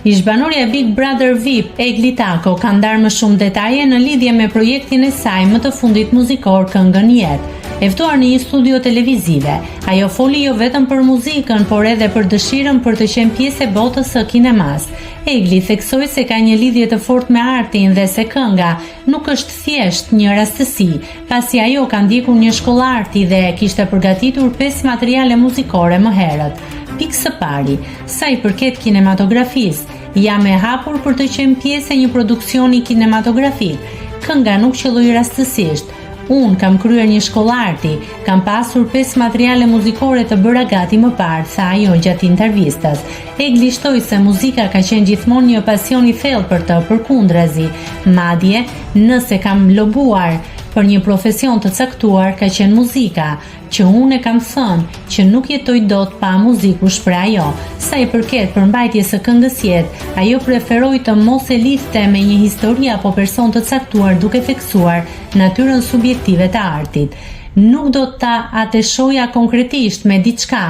Ish-banorja Big Brother VIP, Egli Tako, ka ndarë më shumë detaje në lidhje me projektin e saj më të fundit muzikor Këngën Jetë. E ftuar në një studio televizive, ajo foli jo vetëm për muzikën, por edhe për dëshirën për të qenë pjesë e botës së kinemas. Egli theksoi se ka një lidhje të fortë me artin dhe se kënga nuk është thjesht një rastësi, pasi ajo ka ndjekur një shkollë arti dhe kishte përgatitur 5 materiale muzikore më herët. Pikë së pari, sa i përket kinematografisë, jam e hapur për të qenë pjesë e një produksioni kinematografik. Kënga nuk qëlloi rastësisht. Unë kam kryer një shkollë arti, kam pasur 5 materiale muzikore të bëra gati më parë, tha ajo gjatë intervistës. Egli shtoi se muzika ka qenë gjithmonë një pasion i thellë për të, përkundrazi. Madje, nëse kam lobuar për një profesion të caktuar, ka qenë muzika, që unë e kam thënë që nuk jetoj dot pa muziku, shpreh ajo. Sa i përket përmbajtjes së këngës Jetë, ajo preferoi të mos e lidhte me një histori apo person të caktuar, duke theksuar natyrën subjektive të artit. Nuk do ta ateshoja konkretisht me diçka,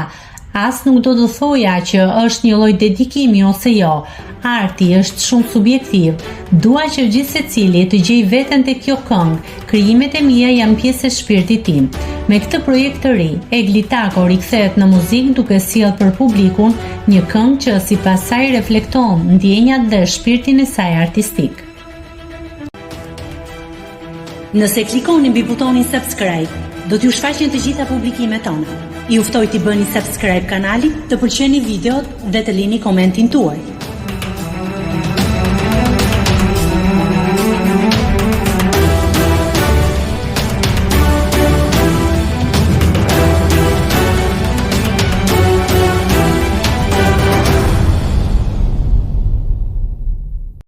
as nuk do të thoja që është një lloj dedikimi ose jo. Arti është shumë subjektiv. Dua që gjithsecili të gjej veten te kjo këngë. Krijimet e mia janë pjesë e shpirtit tim. Me këtë projekt të ri, Egli Tako rikthehet në muzikë duke sjellë për publikun një këngë që sipas saj reflekton ndjenjat dhe shpirtin e saj artistik. Nëse klikoni mbi butonin subscribe, do t'ju shfaqen të gjitha publikimet tona. Ju ftoj t'i bëni subscribe kanalit, të pëlqeni videot dhe të lini komentin tuaj.